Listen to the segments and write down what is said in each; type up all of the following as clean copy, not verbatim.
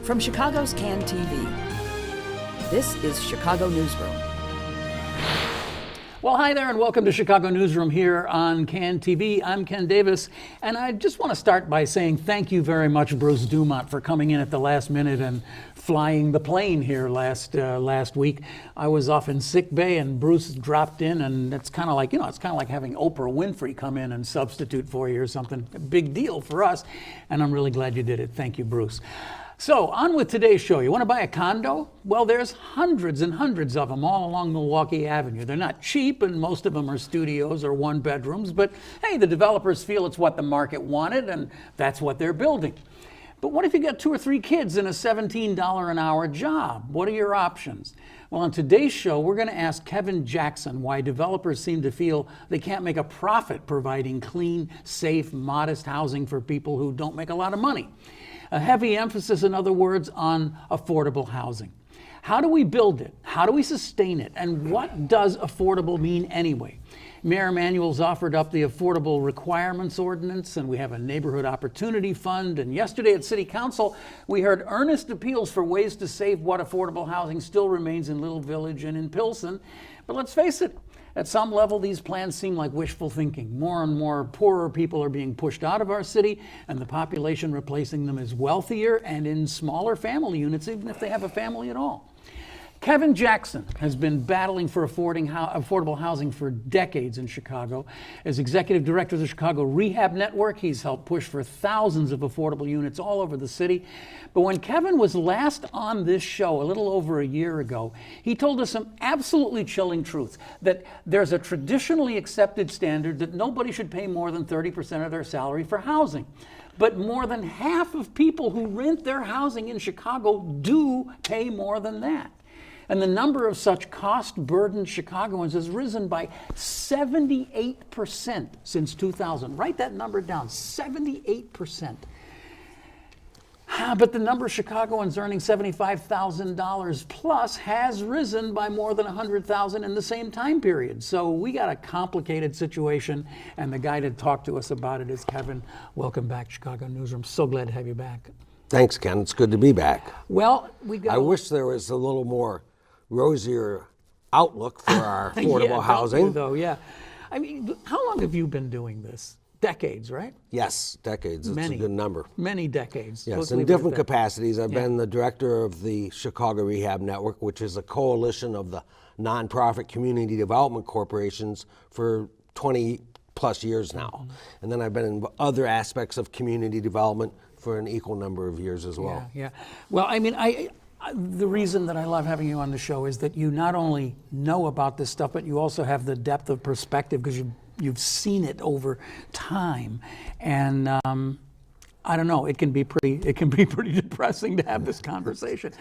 From Chicago's CAN TV, this is Chicago Newsroom. Well, hi there and welcome to Chicago Newsroom here on CAN TV. I'm Ken Davis, and I just want to start by saying thank you very much, Bruce Dumont, for coming in at the last minute and flying the plane here last week. I was off in sick bay and Bruce dropped in, and it's kind of like, it's kind of like having Oprah Winfrey come in and substitute for you or something. A big deal for us, and I'm really glad you did it. Thank you, Bruce. So, on with today's show. You want to buy a condo? Well, there's hundreds and hundreds of them all along Milwaukee Avenue. They're not cheap, and most of them are studios or one bedrooms, but hey, the developers feel it's what the market wanted, and that's what they're building. But what if you got 2 or 3 kids in a $17 an hour job? What are your options? Well, on today's show, we're going to ask Kevin Jackson why developers seem to feel they can't make a profit providing clean, safe, modest housing for people who don't make a lot of money. A heavy emphasis, in other words, on affordable housing. How do we build it? How do we sustain it? And what does affordable mean anyway? Mayor Emanuel's offered up the Affordable Requirements Ordinance, and we have a Neighborhood Opportunity Fund. And yesterday at City Council, we heard earnest appeals for ways to save what affordable housing still remains in Little Village and in Pilsen. But let's face it, at some level, these plans seem like wishful thinking. More and more poorer people are being pushed out of our city, and the population replacing them is wealthier and in smaller family units, even if they have a family at all. Kevin Jackson has been battling for affordable housing for decades in Chicago. As executive director of the Chicago Rehab Network, he's helped push for thousands of affordable units all over the city. But when Kevin was last on this show a little over a year ago, he told us some absolutely chilling truths, that there's a traditionally accepted standard that nobody should pay more than 30% of their salary for housing. But more than half of people who rent their housing in Chicago do pay more than that. And the number of such cost-burdened Chicagoans has risen by 78% since 2000. Write that number down, 78%. But the number of Chicagoans earning $75,000 plus has risen by more than 100,000 in the same time period. So we got a complicated situation, and the guy to talk to us about it is Kevin. Welcome back, Chicago Newsroom. So glad to have you back. Thanks, Ken. It's good to be back. Well, I wish there was a little more rosier outlook for our affordable housing. Though, yeah. I mean, how long have you been doing this? Decades, right? Yes, decades. It's a good number. Many decades. Yes, in different capacities. I've been the director of the Chicago Rehab Network, which is a coalition of the nonprofit community development corporations for 20 plus years now. Mm-hmm. And then I've been in other aspects of community development for an equal number of years as well. Yeah. Well, I mean, the reason that I love having you on the show is that you not only know about this stuff, but you also have the depth of perspective because you've seen it over time. And I don't know, it can be pretty depressing to have this conversation.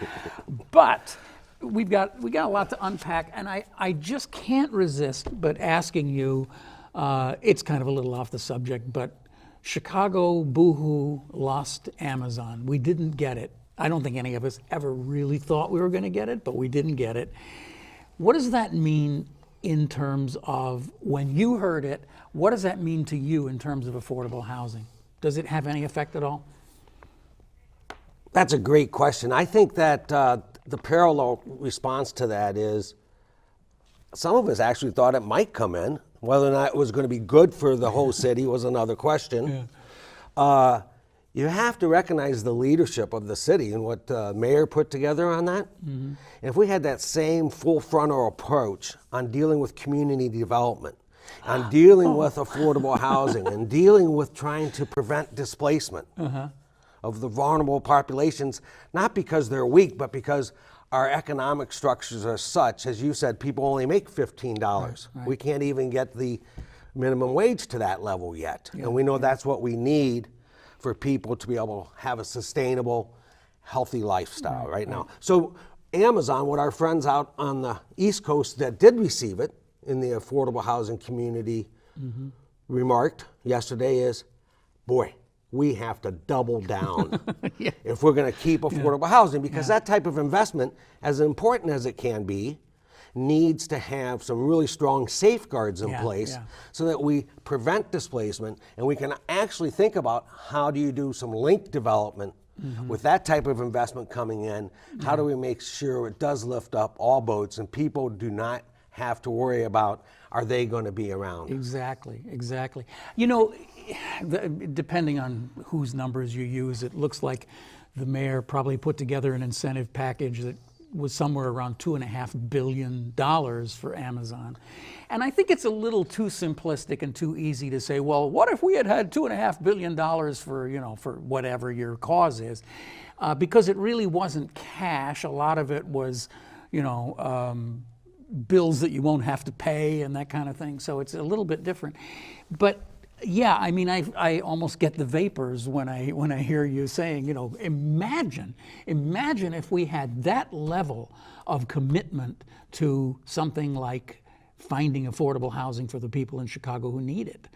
But we got a lot to unpack, and I just can't resist but asking you, it's kind of a little off the subject, but Chicago, boohoo, lost Amazon. We didn't get it. I don't think any of us ever really thought we were going to get it, but we didn't get it. What does that mean in terms of, when you heard it, what does that mean to you in terms of affordable housing? Does it have any effect at all? That's a great question. I think that the parallel response to that is some of us actually thought it might come in. Whether or not it was going to be good for the whole city was another question. Yeah. You have to recognize the leadership of the city and what the mayor put together on that. Mm-hmm. If we had that same full frontal approach on dealing with community development, on dealing with affordable housing, and dealing with trying to prevent displacement of the vulnerable populations, not because they're weak, but because our economic structures are such, as you said, people only make $15. Right. We can't even get the minimum wage to that level yet. Yeah. And we know that's what we need for people to be able to have a sustainable, healthy lifestyle right now. So Amazon, what our friends out on the East Coast that did receive it in the affordable housing community remarked yesterday is, boy, we have to double down if we're going to keep affordable housing, because that type of investment, as important as it can be, needs to have some really strong safeguards in Yeah, place yeah. so that we prevent displacement, and we can actually think about how do you do some link development with that type of investment coming in. How do we make sure it does lift up all boats and people do not have to worry about, are they going to be around? Exactly, exactly. You know, depending on whose numbers you use, it looks like the mayor probably put together an incentive package that was somewhere around $2.5 billion for Amazon. And I think it's a little too simplistic and too easy to say, well, what if we had $2.5 billion for, you know, for whatever your cause is? Because it really wasn't cash. A lot of it was, you know, bills that you won't have to pay and that kind of thing. So it's a little bit different. But yeah, I mean, I almost get the vapors when I hear you saying, you know, imagine if we had that level of commitment to something like finding affordable housing for the people in Chicago who need it.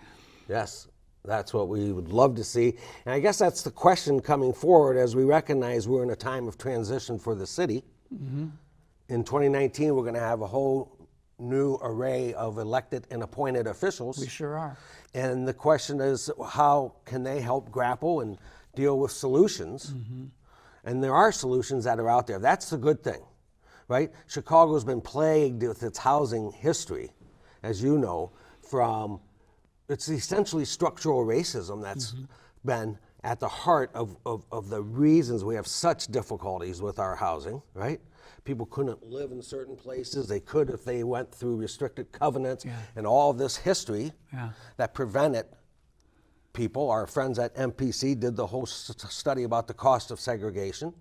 Yes, that's what we would love to see. And I guess that's the question coming forward as we recognize we're in a time of transition for the city. In 2019, we're going to have a whole new array of elected and appointed officials. We sure are. And the question is, how can they help grapple and deal with solutions? And there are solutions that are out there. That's the good thing, right? Chicago's been plagued with its housing history, as you know, from, it's essentially structural racism that's been at the heart of the reasons we have such difficulties with our housing, right? People couldn't live in certain places. They could if they went through restricted covenants and all this history that prevented people. Our friends at MPC did the whole study about the cost of segregation,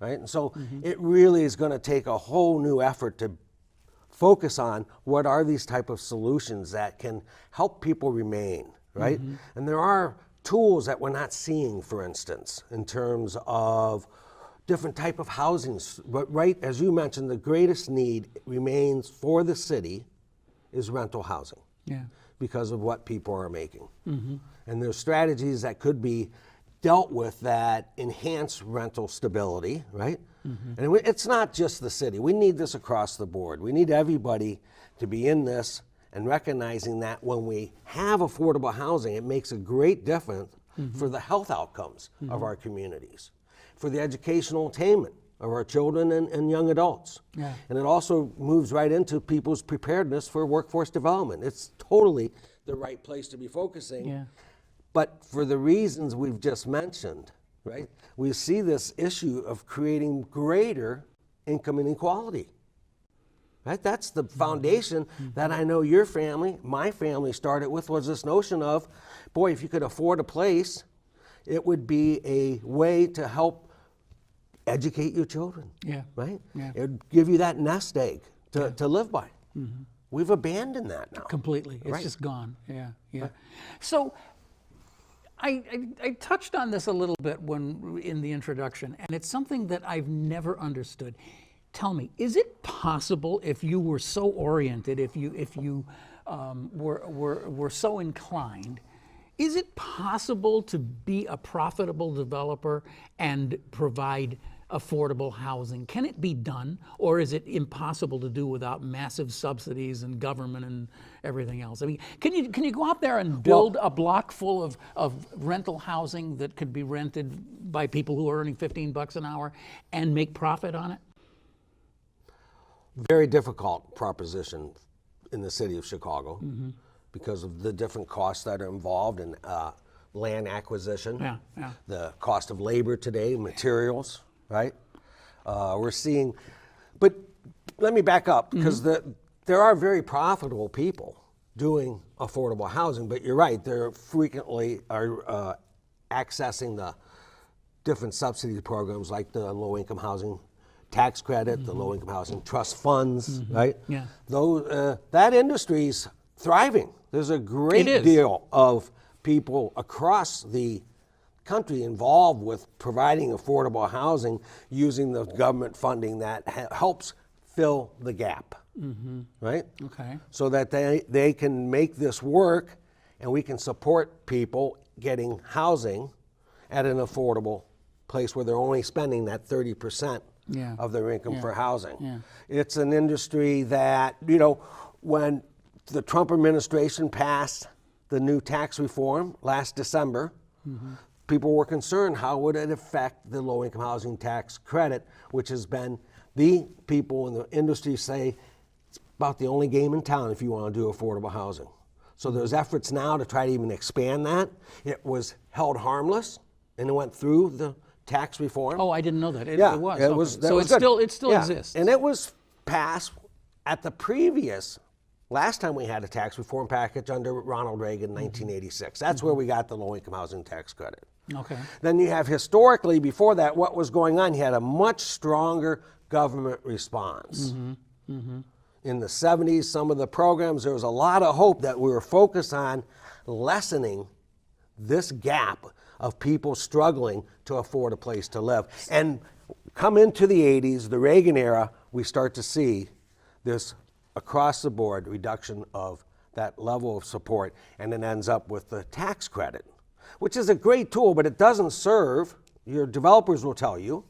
right? And so it really is going to take a whole new effort to focus on what are these type of solutions that can help people remain, right? And there are tools that we're not seeing, for instance, in terms of different type of housing. But right, as you mentioned, the greatest need remains for the city is rental housing because of what people are making. And there's strategies that could be dealt with that enhance rental stability, right? And it's not just the city. We need this across the board. We need everybody to be in this and recognizing that when we have affordable housing, it makes a great difference for the health outcomes of our communities, for the educational attainment of our children and young adults. And it also moves right into people's preparedness for workforce development. It's totally the right place to be focusing. But for the reasons we've just mentioned, right, we see this issue of creating greater income inequality. Right? That's the foundation that I know your family, my family started with, was this notion of, boy, if you could afford a place, it would be a way to help educate your children, right? It would give you that nest egg to live by. We've abandoned that now. Completely. It's just gone. So I touched on this a little bit when in the introduction, and it's something that I've never understood. Tell me, is it possible, if you were so oriented, if you were so inclined, is it possible to be a profitable developer and provide affordable housing? Can it be done, or is it impossible to do without massive subsidies and government and everything else? I mean, can you go out there and build a block full of rental housing that could be rented by people who are earning $15 an hour and make profit on it? Very difficult proposition in the city of Chicago because of the different costs that are involved in land acquisition, the cost of labor today, materials, right? We're seeing, but let me back up because there are very profitable people doing affordable housing, but you're right, they're frequently are accessing the different subsidy programs like the low-income housing tax credit, the low-income housing trust funds, right? Those, that industry's thriving. There's a great deal of people across the country involved with providing affordable housing using the government funding that helps fill the gap, right? So that they can make this work and we can support people getting housing at an affordable place where they're only spending that 30% Yeah. of their income Yeah. for housing. Yeah. It's an industry that, when the Trump administration passed the new tax reform last December, people were concerned how would it affect the low-income housing tax credit, which has been the people in the industry say it's about the only game in town if you want to do affordable housing. So there's efforts now to try to even expand that. It was held harmless, and it went through the tax reform. Oh, I didn't know that. It was. It was. Okay. That So was good. it still Yeah. exists. And it was passed at the previous, last time we had a tax reform package under Ronald Reagan in 1986. That's where we got the low-income housing tax credit. Okay. Then you have historically, before that, what was going on? You had a much stronger government response. In the 70s, some of the programs, there was a lot of hope that we were focused on lessening this gap of people struggling to afford a place to live. And come into the 80s, the Reagan era, we start to see this across the board reduction of that level of support, and it ends up with the tax credit, which is a great tool, but it doesn't serve, your developers will tell you,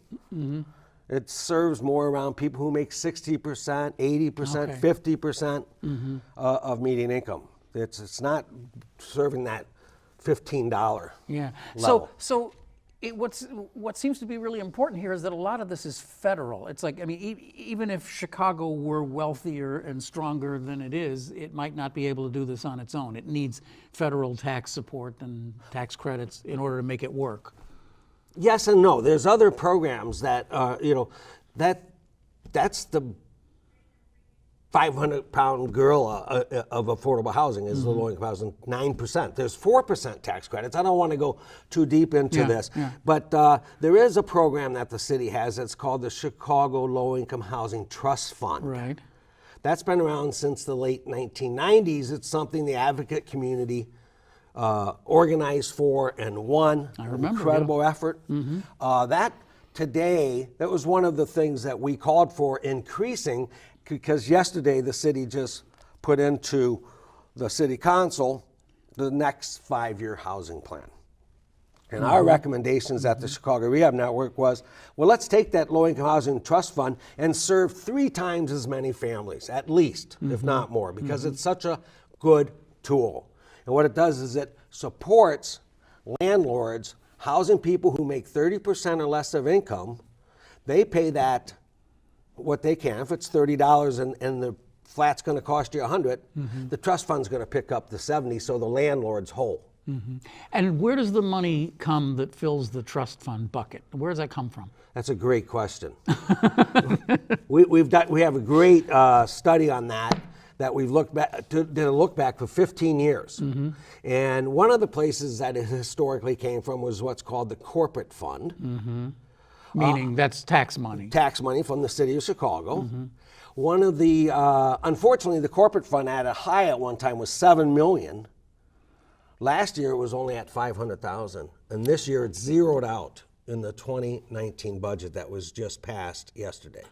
it serves more around people who make 60%, 80%, Okay. 50% of median income. It's not serving that $15 Yeah. level. So what seems to be really important here is that a lot of this is federal. It's like, I mean, even if Chicago were wealthier and stronger than it is, it might not be able to do this on its own. It needs federal tax support and tax credits in order to make it work. Yes and no. There's other programs that, that's the 500-pound gorilla of affordable housing is the low-income housing, 9%. There's 4% tax credits. I don't want to go too deep into this, but there is a program that the city has that's called the Chicago Low-Income Housing Trust Fund. Right. That's been around since the late 1990s. It's something the advocate community organized for and won. I remember, Incredible effort. That today, that was one of the things that we called for increasing, because yesterday the city just put into the city council the next 5-year housing plan. And our recommendations at the Chicago Rehab Network was, well, let's take that low-income housing trust fund and serve 3 times as many families, at least, if not more, because it's such a good tool. And what it does is it supports landlords housing people who make 30% or less of income. They pay that what they can. If it's $30 and the flat's going to cost you $100, the trust fund's going to pick up the 70, so the landlord's whole. And where does the money come that fills the trust fund bucket? Where does that come from? That's a great question. we have a great study on that we've looked back, did a look back for 15 years. And one of the places that it historically came from was what's called the corporate fund. Meaning that's tax money. Tax money from the city of Chicago. One of the, unfortunately, the corporate fund had a high at one time was $7 million. Last year it was only at $500,000, and this year it's zeroed out in the 2019 budget that was just passed yesterday.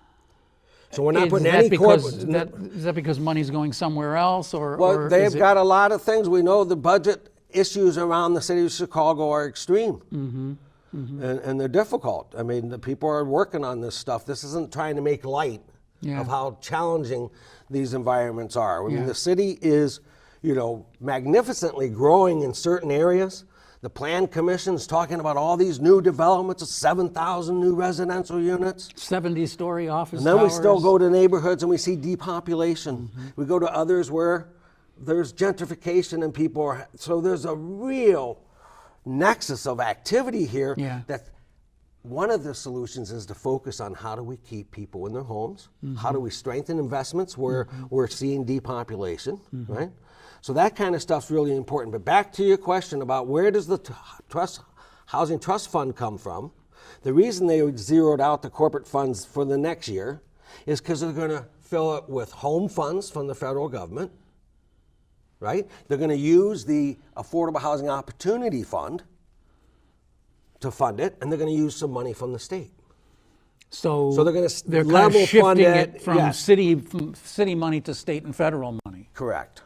So we're not putting any corporate. Is that because money's going somewhere else, or? Well, or they've got a lot of things. We know the budget issues around the city of Chicago are extreme. And they're difficult. I mean, the people are working on this stuff. This isn't trying to make light of how challenging these environments are. I mean, the city is, magnificently growing in certain areas. The Plan Commission's talking about all these new developments of 7,000 new residential units. 70-story office And then towers. we still go to neighborhoods and we see depopulation. We go to others where there's gentrification and people are, so there's a real nexus of activity here that one of the solutions is to focus on how do we keep people in their homes? How do we strengthen investments where we're seeing depopulation, right? So that kind of stuff's really important. But back to your question about where does the housing trust fund come from? The reason they zeroed out the corporate funds for the next year is because they're going to fill it with home funds from the federal government, right? They're going to use the Affordable Housing Opportunity Fund to fund it, and they're going to use some money from the state. So they're going to they're level kind of shifting fund it from yes. city money to state and federal money. Correct.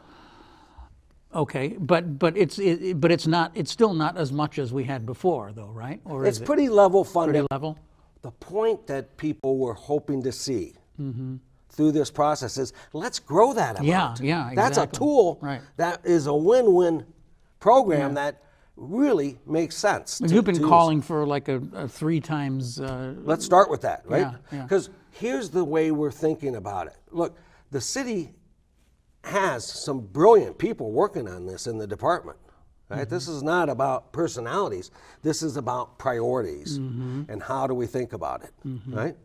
Okay, but it's still not as much as we had before, though, right? Or It's is it pretty level funded. pretty level? the point that people were hoping to see through this process is let's grow that amount. Yeah, exactly. That's a tool that is a win-win program that really makes sense. You've been calling for like a 3 times. Let's start with that, right? Yeah. Because here's the way we're thinking about it. Look, the city has some brilliant people working on this in the department. Right? This is not about personalities. This is about priorities and how do we think about it, right?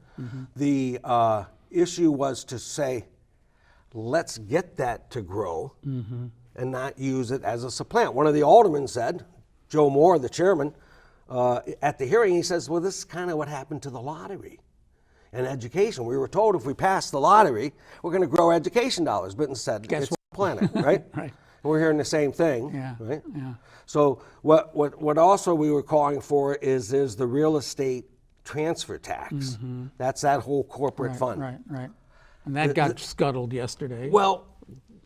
The issue was to say, let's get that to grow and not use it as a supplant. One of the aldermen said, Joe Moore, the chairman, at the hearing, he says, well, this is kind of what happened to the lottery and education. We were told if we pass the lottery, we're going to grow education dollars, but instead it's the planet, right? Right. We're hearing the same thing, right? Yeah. So what also we were calling for is there's the real estate transfer tax. That's that whole corporate fund. Right. And that got scuttled yesterday. Well,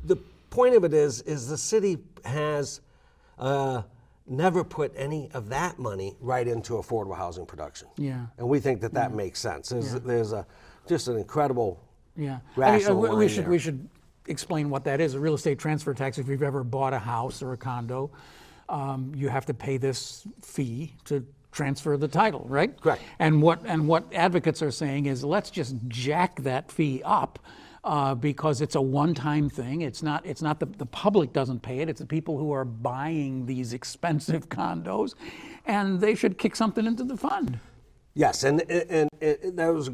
the point of it is the city has never put any of that money right into affordable housing production. Yeah. And we think that makes sense. There's just an incredible rational line there. We should explain what that is. A real estate transfer tax, if you've ever bought a house or a condo, you have to pay this fee to transfer the title, right? Correct. And what advocates are saying is let's just jack that fee up because it's a one-time thing. It's not the public doesn't pay it. It's the people who are buying these expensive condos, and they should kick something into the fund. Yes, and that was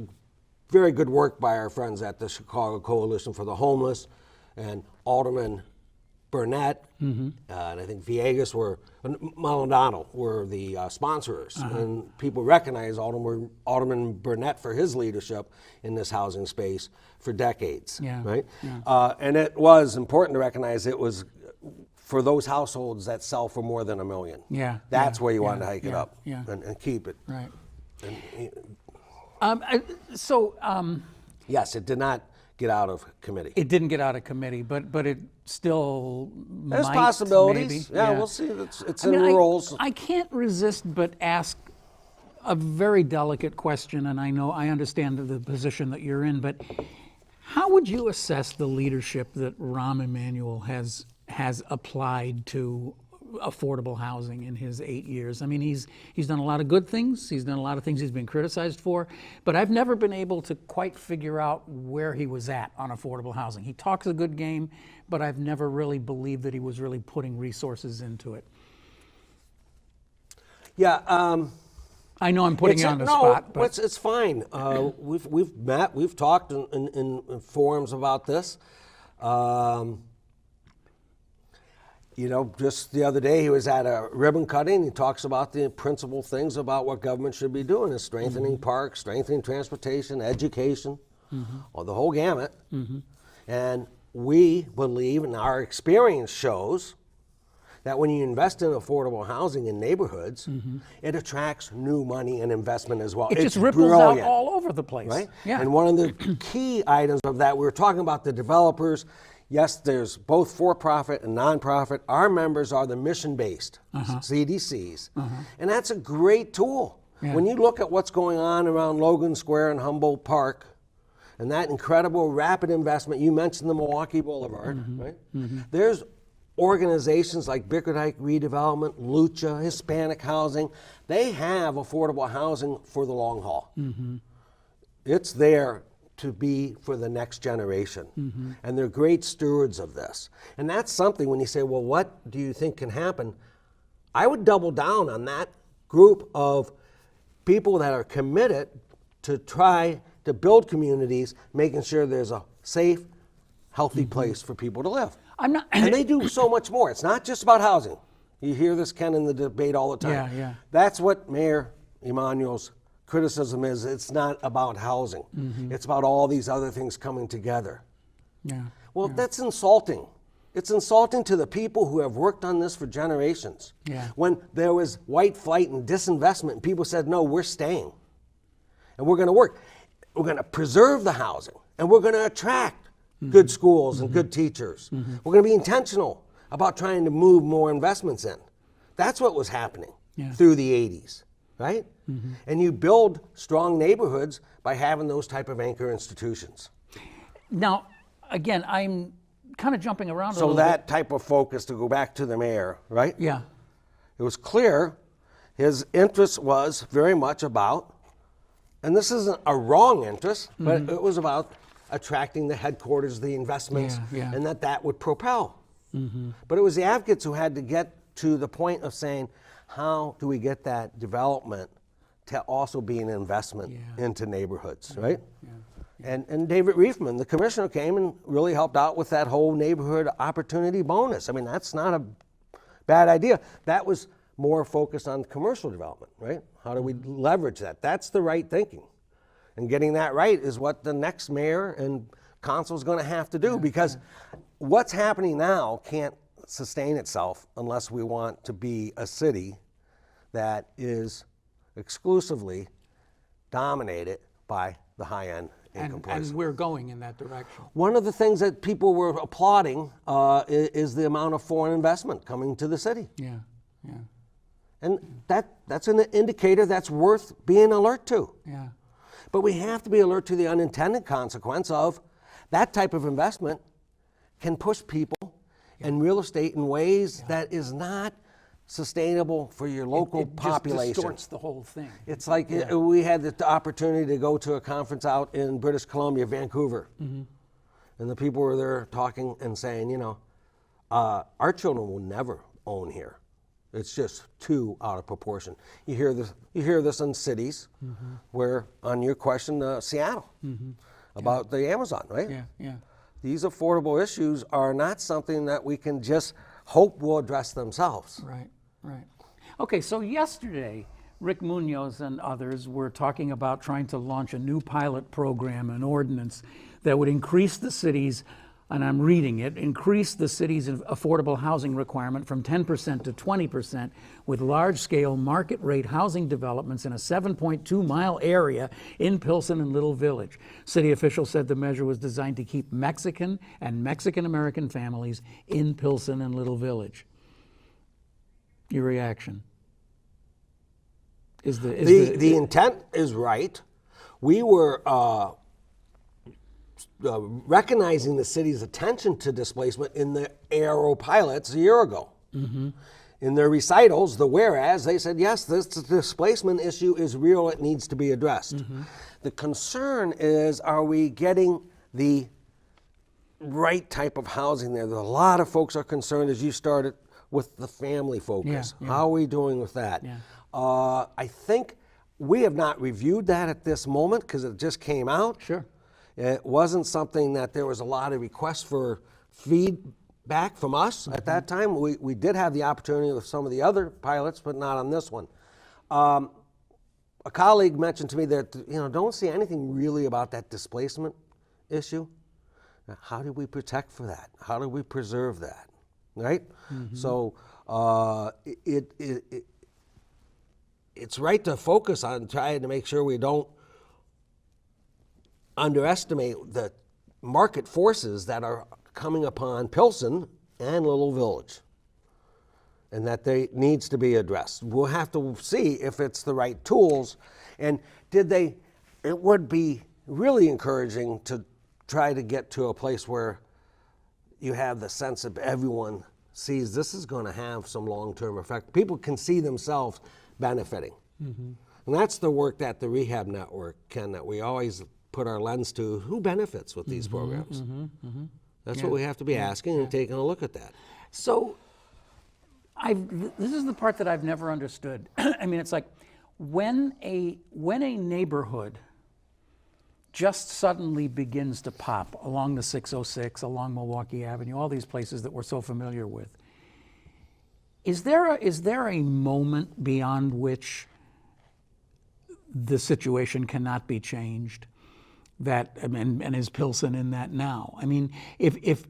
very good work by our friends at the Chicago Coalition for the Homeless, and Alderman Burnett, and I think Villegas Maldonado were the sponsors, and people recognize Alderman Burnett for his leadership in this housing space for decades, right? Yeah. And it was important to recognize it was for those households that sell for more than $1 million. Yeah, that's where you want to hike it up and keep it. Right. And, yes, it did not get out of committee. It didn't get out of committee, but it still There's might, possibilities. maybe. Yeah, we'll see. It's in rules. I can't resist but ask a very delicate question, and I understand the position that you're in, but how would you assess the leadership that Rahm Emanuel has applied to affordable housing in his 8 years? I mean, he's done a lot of good things. He's done a lot of things he's been criticized for, but I've never been able to quite figure out where he was at on affordable housing. He talks a good game, but I've never really believed that he was really putting resources into it. Yeah. I know I'm putting you on the spot, but it's fine. We've met, we've talked in forums about this. Just the other day he was at a ribbon cutting. He talks about the principal things about what government should be doing is strengthening parks, strengthening transportation, education, or the whole gamut. And we believe, and our experience shows, that when you invest in affordable housing in neighborhoods, it attracts new money and investment as well. It just ripples out all over the place. Right? Yeah. And one of the key items of that, we were talking about the developers. Yes, there's both for-profit and nonprofit. Our members are the mission-based CDCs, and that's a great tool. Yeah. When you look at what's going on around Logan Square and Humboldt Park, and that incredible rapid investment, you mentioned the Milwaukee Boulevard, right? There's organizations like Bickerdike Redevelopment, Lucha, Hispanic Housing. They have affordable housing for the long haul. It's there to be for the next generation. And they're great stewards of this. And that's something when you say, well, what do you think can happen? I would double down on that group of people that are committed to try to build communities, making sure there's a safe, healthy place for people to live. And they do so much more. It's not just about housing. You hear this, Ken, in the debate all the time. Yeah. That's what Mayor Emanuel's criticism is. It's not about housing. It's about all these other things coming together. Well, that's insulting. It's insulting to the people who have worked on this for generations. When there was white flight and disinvestment, and people said, no, we're staying. And we're going to work. We're going to preserve the housing. And we're going to attract good schools and good teachers. We're going to be intentional about trying to move more investments in. That's what was happening through the 80s. right? And you build strong neighborhoods by having those type of anchor institutions. Now, again, I'm kind of jumping around a So little that bit. type of focus, to go back to the mayor, right? Yeah. It was clear his interest was very much about, and this isn't a wrong interest, but it was about attracting the headquarters, the investments, Yeah, yeah. and that would propel. But it was the advocates who had to get to the point of saying, how do we get that development to also be an investment into neighborhoods, right? And David Riefman, the commissioner, came and really helped out with that whole neighborhood opportunity bonus. I mean, that's not a bad idea. That was more focused on commercial development, right? How do we leverage that? That's the right thinking. And getting that right is what the next mayor and council is going to have to do, because what's happening now can't sustain itself unless we want to be a city that is exclusively dominated by the high-end income places. And we're going in that direction. One of the things that people were applauding is the amount of foreign investment coming to the city. Yeah, yeah, And that's an indicator that's worth being alert to. yeah. But we have to be alert to the unintended consequence of that type of investment can push people and real estate in ways that is not sustainable for your local It population. just distorts the whole thing. It's like we had the opportunity to go to a conference out in British Columbia, Vancouver. And the people were there talking and saying, you know, our children will never own here. It's just too out of proportion. You hear this in cities where, on your question, Seattle, about the Amazon, right? Yeah, yeah. These affordable issues are not something that we can just hope will address themselves. Right, right. Okay, so yesterday, Rick Munoz and others were talking about trying to launch a new pilot program, an ordinance that would increase the city's, and I'm reading it, increase the city's affordable housing requirement from 10% to 20% with large-scale market-rate housing developments in a 7.2-mile area in Pilsen and Little Village. City officials said the measure was designed to keep Mexican and Mexican-American families in Pilsen and Little Village. Your reaction? The intent is right. We were recognizing the city's attention to displacement in the aero pilots a year ago. In their recitals, the whereas, they said, yes, this displacement issue is real, it needs to be addressed. The concern is, are we getting the right type of housing there? A lot of folks are concerned, as you started, with the family focus. Yeah. How are we doing with that? Yeah. I think we have not reviewed that at this moment because it just came out. Sure. It wasn't something that there was a lot of requests for feedback from us at that time. We did have the opportunity with some of the other pilots, but not on this one. A colleague mentioned to me that, you know, don't see anything really about that displacement issue. How do we protect for that? How do we preserve that? Right? So it's right to focus on trying to make sure we don't underestimate the market forces that are coming upon Pilsen and Little Village, and that they needs to be addressed. We'll have to see if it's the right tools, and it would be really encouraging to try to get to a place where you have the sense of everyone sees this is going to have some long-term effect. People can see themselves benefiting. And that's the work that the Rehab Network can, that we always put our lens to, who benefits with these programs. That's what we have to be asking and taking a look at that. So this is the part that I've never understood. I mean, it's like when a neighborhood just suddenly begins to pop along the 606, along Milwaukee Avenue, all these places that we're so familiar with, is there a moment beyond which the situation cannot be changed? That, and is Pilsen in that now? I mean, if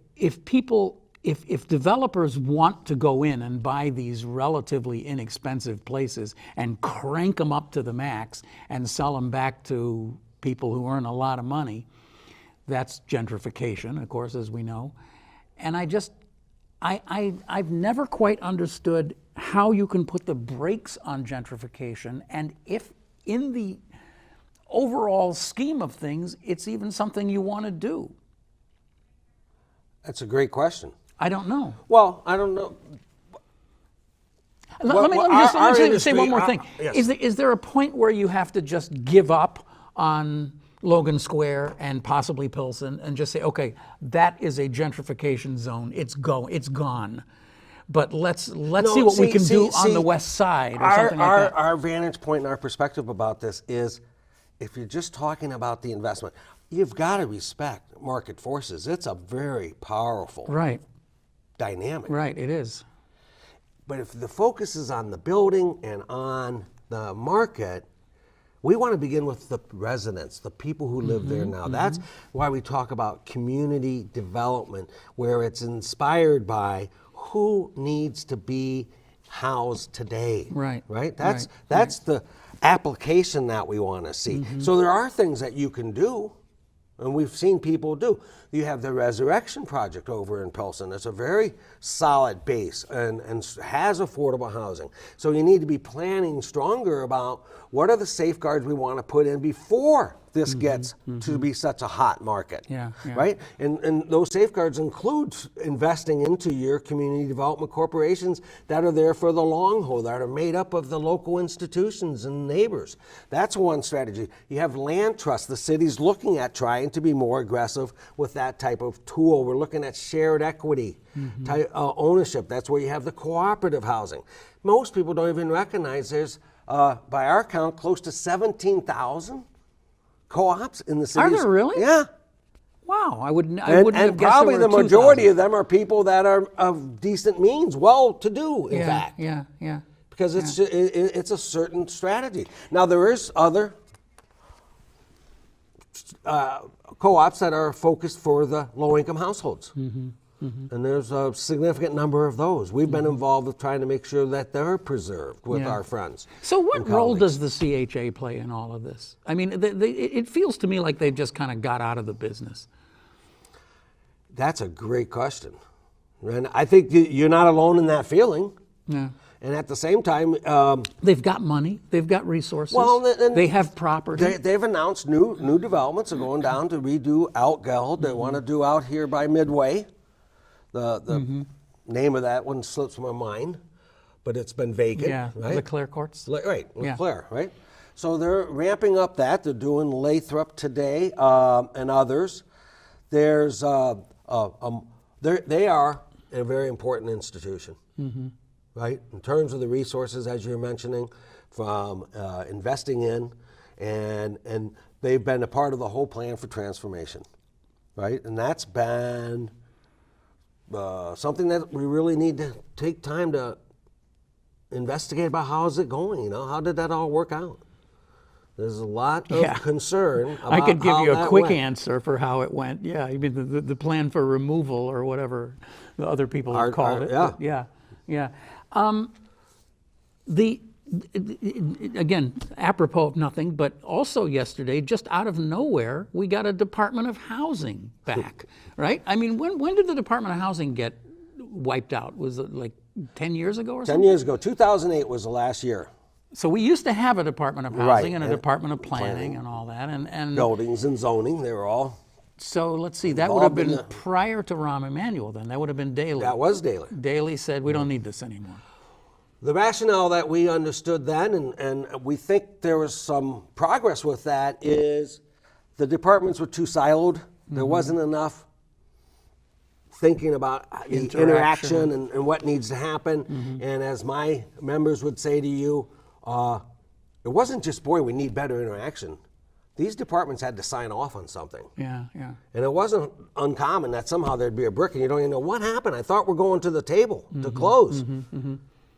developers want to go in and buy these relatively inexpensive places and crank them up to the max and sell them back to people who earn a lot of money, that's gentrification, of course, as we know. And I've never quite understood how you can put the brakes on gentrification, and if in the overall scheme of things, it's even something you want to do. That's a great question. I don't know. Well, I don't know. Let me just say one more thing. Yes. Is there a point where you have to just give up on Logan Square and possibly Pilsen and just say, okay, that is a gentrification zone. It's gone. But let's see what we can do on the west side or something like that. Our vantage point and our perspective about this is, if you're just talking about the investment, you've got to respect market forces. It's a very powerful dynamic. Right, it is. But if the focus is on the building and on the market, we want to begin with the residents, the people who live there now. That's why we talk about community development, where it's inspired by who needs to be housed today. Right. That's the application that we want to see. So there are things that you can do, and we've seen people do. You have the Resurrection Project over in Pilsen. It's a very solid base and has affordable housing. So you need to be planning stronger about what are the safeguards we want to put in before this gets to be such a hot market, right? And those safeguards include investing into your community development corporations that are there for the long haul, that are made up of the local institutions and neighbors. That's one strategy. You have land trusts. The city's looking at trying to be more aggressive with that type of tool. We're looking at shared equity type, ownership. That's where you have the cooperative housing. Most people don't even recognize there's, by our count, close to 17,000 co-ops in the city. Are there really? Yeah. Wow, I wouldn't have guessed And there probably were the majority 2,000. of them are people that are of decent means, well-to-do, in fact. Yeah. Because it's a certain strategy. Now, there is other co-ops that are focused for the low-income households. And there's a significant number of those. We've been involved with trying to make sure that they're preserved with our friends. So what role does the CHA play in all of this? I mean, it feels to me like they've just kind of got out of the business. That's a great question. And I think you're not alone in that feeling. Yeah. And at the same time, they've got money, they've got resources, they have property. They've announced new developments are going down to redo Outgeld. They want to do out here by Midway. The name of that one slips my mind, but it's been vacant. Yeah, right? LeClaire Courts. Right, LeClaire, right? So they're ramping up that. They're doing Lathrop today and others. There's they are a very important institution, right? In terms of the resources, as you're mentioning, from investing in, and they've been a part of the whole plan for transformation, right? And that's been something that we really need to take time to investigate about. How is it going? How did that all work out? There's a lot of concern about I could give you a quick answer for how it went. Yeah, you mean the plan for removal or whatever the other people have called it. Yeah. Again, apropos of nothing, but also yesterday, just out of nowhere, we got a Department of Housing back, right? I mean, when did the Department of Housing get wiped out? Was it like 10 years ago or something? 10 years ago. 2008 was the last year. So we used to have a Department of Housing and a Department of Planning and all that. And buildings and zoning, they were all. So let's see, that would have been prior to Rahm Emanuel then. That would have been Daley. That was Daley. Daley said, we don't need this anymore. The rationale that we understood then, and we think there was some progress with that, is the departments were too siloed. There wasn't enough thinking about the interaction and what needs to happen. And as my members would say to you, it wasn't just, boy, we need better interaction. These departments had to sign off on something. Yeah. And it wasn't uncommon that somehow there'd be a brick and you don't even know what happened. I thought we're going to the table to close.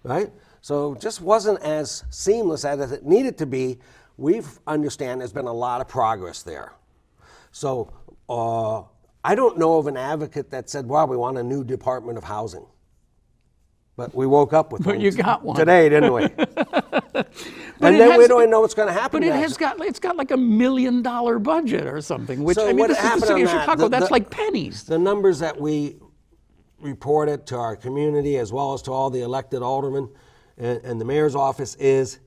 Right? So it just wasn't as seamless as it needed to be. We understand there's been a lot of progress there. So I don't know of an advocate that said, well, we want a new Department of Housing. But we woke up with one. You got one. Today, didn't we? And then we don't even know what's going to happen But next. it's got like $1 million budget or something, which, So I mean, what this is the happened city on of that? Chicago, that's like pennies. The numbers that we reported to our community as well as to all the elected aldermen and the mayor's office is,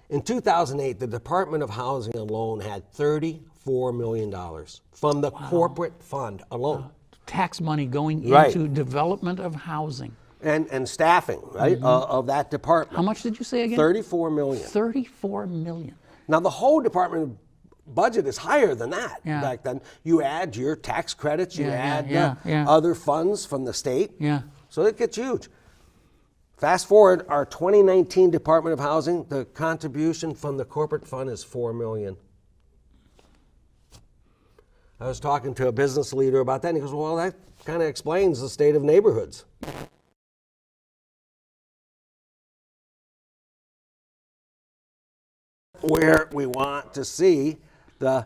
in 2008, the Department of Housing alone had $34 million from the corporate fund alone. Tax money going Right. into development of housing. And staffing, right, of that department. How much did you say again? 34 million. 34 million. Now, the whole department budget is higher than that Yeah. back then. You add your tax credits, you add yeah. other funds from the state. Yeah. So it gets huge. Fast forward, our 2019 Department of Housing, the contribution from the corporate fund is $4 million. I was talking to a business leader about that, and he goes, well, that kind of explains the state of neighborhoods. Where we want to see the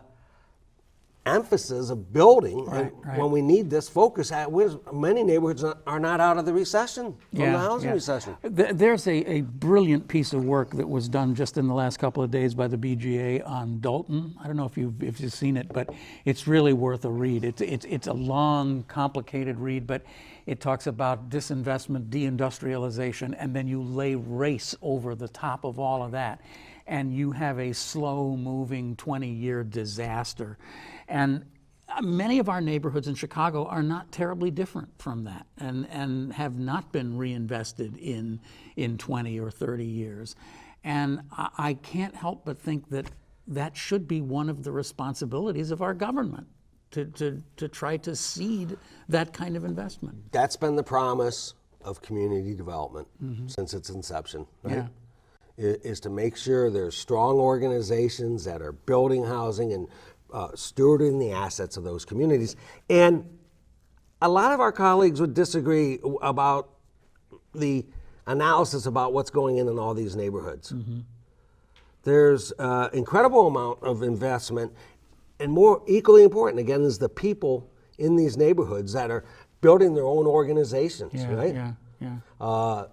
emphasis of building, and right. when we need this focus at, many neighborhoods are not out of the recession, from the housing recession. There's a brilliant piece of work that was done just in the last couple of days by the BGA on Dalton. I don't know if you've seen it, but it's really worth a read. It's a long, complicated read, but it talks about disinvestment, deindustrialization, and then you lay race over the top of all of that, and you have a slow-moving 20-year disaster. And many of our neighborhoods in Chicago are not terribly different from that, and have not been reinvested in 20 or 30 years. And I can't help but think that that should be one of the responsibilities of our government, to try to seed that kind of investment. That's been the promise of community development since its inception, right? Is to make sure there's strong organizations that are building housing and stewarding the assets of those communities. And a lot of our colleagues would disagree about the analysis about what's going in all these neighborhoods. There's an incredible amount of investment, and more equally important, again, is the people in these neighborhoods that are building their own organizations, right?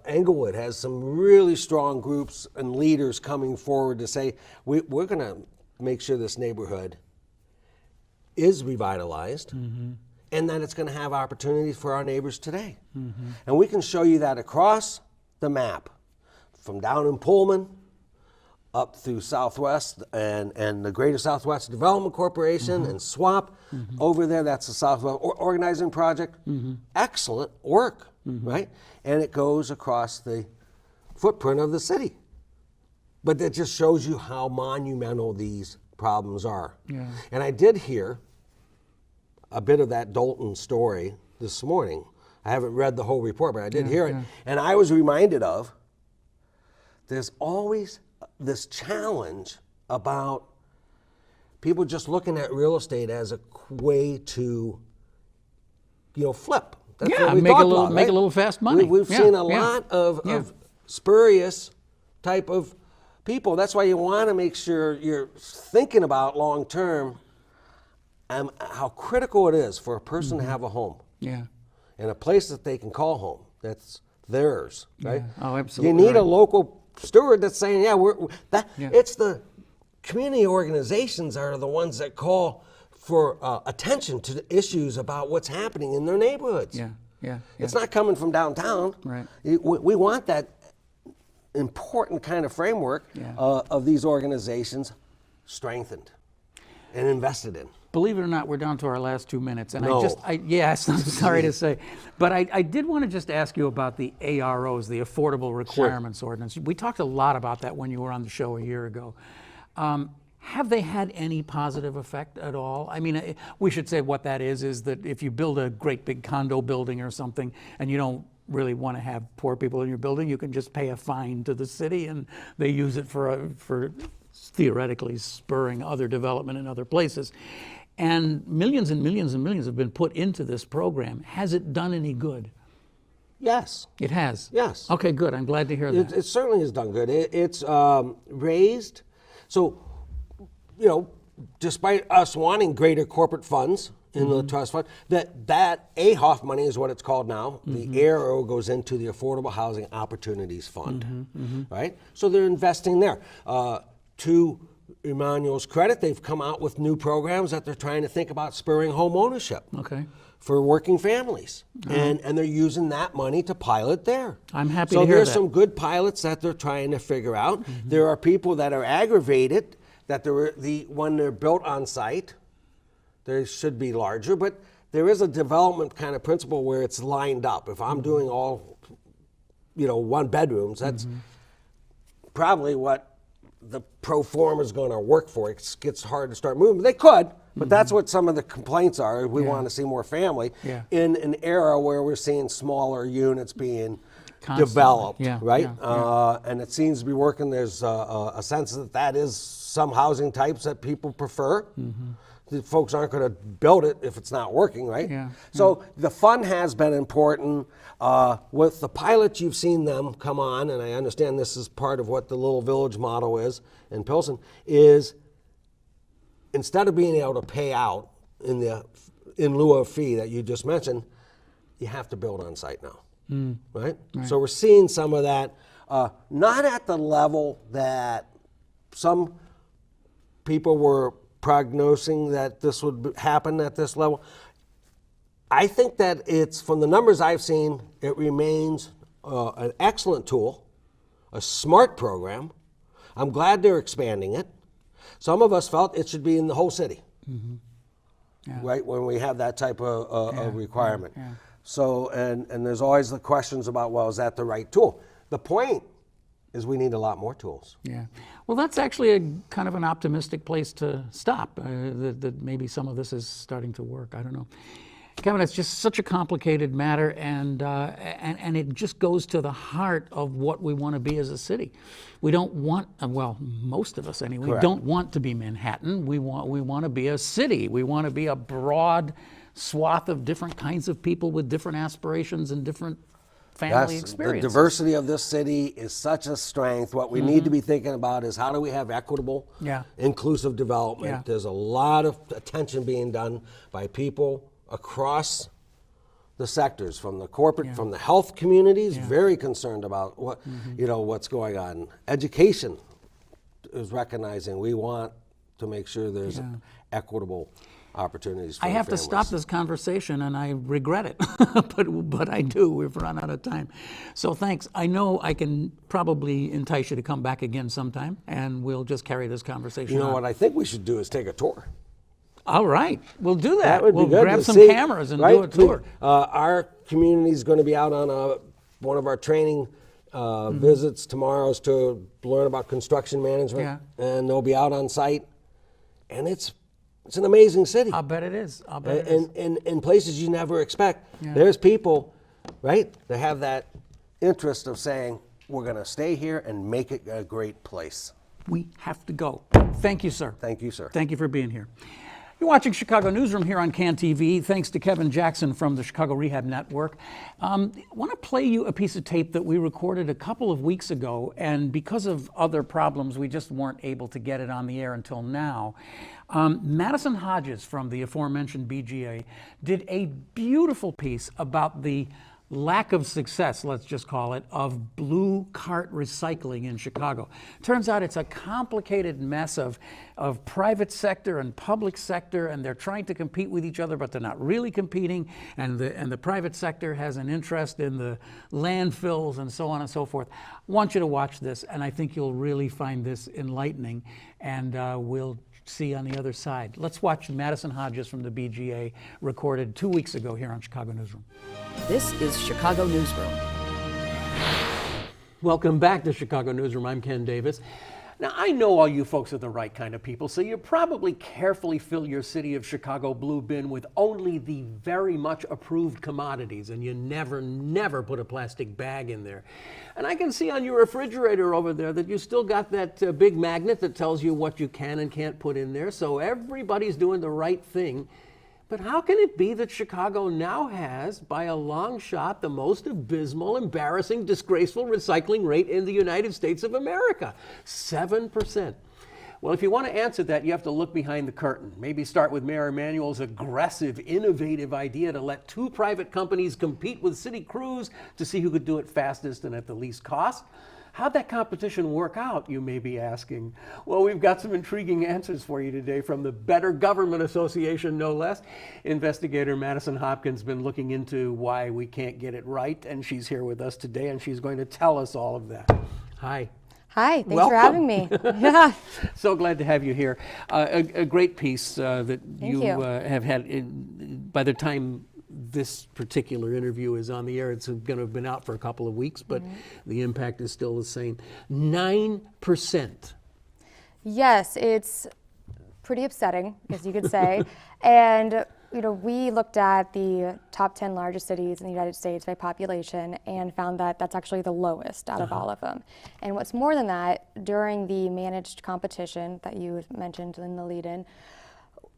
Englewood has some really strong groups and leaders coming forward to say, we're going to make sure this neighborhood is revitalized, and that it's going to have opportunities for our neighbors today. And we can show you that across the map, from down in Pullman, up through Southwest and the Greater Southwest Development Corporation and SWAP. Over there, that's the Southwest Organizing Project. Excellent work, right? And it goes across the footprint of the city. But that just shows you how monumental these problems are. And I did hear a bit of that Dalton story this morning. I haven't read the whole report, but I did hear it. And I was reminded of, there's always this challenge about people just looking at real estate as a way to, flip. That's what we make talked a little about, make right? a little fast money. We've seen a lot of spurious type of people. That's why you want to make sure you're thinking about long term how critical it is for a person to have a home. And a place that they can call home, that's theirs, right? Oh, absolutely. You need a local steward that's saying, it's the community organizations are the ones that call for attention to the issues about what's happening in their neighborhoods. It's not coming from downtown. Right. We want that important kind of framework of these organizations strengthened and invested in. Believe it or not, we're down to our last 2 minutes, and No. yes, I'm sorry to say, but I did want to just ask you about the AROs, the Affordable Requirements Ordinance. We talked a lot about that when you were on the show a year ago. Have they had any positive effect at all? I mean, we should say what that is that if you build a great big condo building or something, and you don't really want to have poor people in your building, you can just pay a fine to the city, and they use it for theoretically spurring other development in other places. And millions and millions and millions have been put into this program. Has it done any good? Yes. It has? Yes. Okay, good. I'm glad to hear that. It certainly has done good. It's raised. So, despite us wanting greater corporate funds in the trust fund, that AHOF money is what it's called now. The ARO goes into the Affordable Housing Opportunities Fund, right? So they're investing there. To Emmanuel's credit, they've come out with new programs that they're trying to think about spurring home ownership. Okay. for working families. And they're using that money to pilot there. I'm happy so to hear there's that. some good pilots that they're trying to figure out. There are people that are aggravated that when they're built on site, they should be larger, but there is a development kind of principle where it's lined up. If I'm doing all, 1 bedrooms, that's probably what the pro forma is going to work for. It gets hard to start moving. They could, but that's what some of the complaints are. We want to see more family in an era where we're seeing smaller units being developed, right? And it seems to be working. There's a sense that is some housing types that people prefer. The folks aren't going to build it if it's not working, right? So the fun has been important. With the pilots, you've seen them come on, and I understand this is part of what the Little Village model is in Pilsen, is instead of being able to pay out in lieu of fee that you just mentioned, you have to build on site now, right? So we're seeing some of that, not at the level that some people were prognosing that this would happen at this level. I think that it's, from the numbers I've seen, it remains an excellent tool, a smart program. I'm glad they're expanding it. Some of us felt it should be in the whole city, right, when we have that type of requirement. So, and there's always the questions about, well, is that the right tool? The point is we need a lot more tools. Well, that's actually a kind of an optimistic place to stop, that maybe some of this is starting to work. I don't know. Kevin, it's just such a complicated matter, and it just goes to the heart of what we want to be as a city. We don't want, well, most of us anyway, don't want to be Manhattan. We want to be a city. We want to be a broad swath of different kinds of people with different aspirations and different family experiences. The diversity of this city is such a strength. What we need to be thinking about is how do we have equitable, inclusive development. There's a lot of attention being done by people across the sectors, from the corporate, from the health communities, very concerned about what what's going on. Education is recognizing we want to make sure there's equitable opportunities for I have families. to stop this conversation, and I regret it, but I do. We've run out of time. So thanks. I know I can probably entice you to come back again sometime, and we'll just carry this conversation You know on. what I think we should do is take a tour. All right, we'll do that. Would be We'll good grab to some see, cameras and right? do a tour. Our community is going to be out on one of our training visits tomorrow is to learn about construction management, and they'll be out on site, and it's an amazing city. I'll bet it is. I'll bet it is. In places you never expect. There's people, right, that have that interest of saying, we're going to stay here and make it a great place. We have to go. Thank you, sir. Thank you, sir. Thank you for being here. You're watching Chicago Newsroom here on CAN TV. Thanks to Kevin Jackson from the Chicago Rehab Network. I want to play you a piece of tape that we recorded a couple of weeks ago, and because of other problems, we just weren't able to get it on the air until now. Madison Hodges from the aforementioned BGA did a beautiful piece about the lack of success, let's just call it, of blue cart recycling in Chicago. Turns out it's a complicated mess of private sector and public sector, and they're trying to compete with each other, but they're not really competing, and the private sector has an interest in the landfills and so on and so forth. I want you to watch this, and I think you'll really find this enlightening, and we'll see on the other side. Let's watch Madison Hodges from the BGA, recorded 2 weeks ago here on Chicago Newsroom. This is Chicago Newsroom. Welcome back to Chicago Newsroom. I'm Ken Davis. Now, I know all you folks are the right kind of people, so you probably carefully fill your City of Chicago blue bin with only the very much approved commodities, and you never put a plastic bag in there. And I can see on your refrigerator over there that you still got that big magnet that tells you what you can and can't put in there, so everybody's doing the right thing. But how can it be that Chicago now has, by a long shot, the most abysmal, embarrassing, disgraceful recycling rate in the United States of America? 7%. Well, if you want to answer that, you have to look behind the curtain. Maybe start with Mayor Emanuel's aggressive, innovative idea to let 2 private companies compete with city crews to see who could do it fastest and at the least cost. How'd that competition work out, you may be asking? Well, we've got some intriguing answers for you today from the Better Government Association, no less. Investigator Madison Hopkins has been looking into why we can't get it right, and she's here with us today, and she's going to tell us all of that. Hi. Hi, thanks Welcome. for having me. Yeah. So glad to have you here. A great piece that you you. Have had. By the time this particular interview is on the air, it's going to have been out for a couple of weeks, but the impact is still the same. 9%. Yes, it's pretty upsetting, as you could say. And we looked at the top 10 largest cities in the United States by population and found that that's actually the lowest out of all of them. And what's more than that, during the managed competition that you mentioned in the lead-in,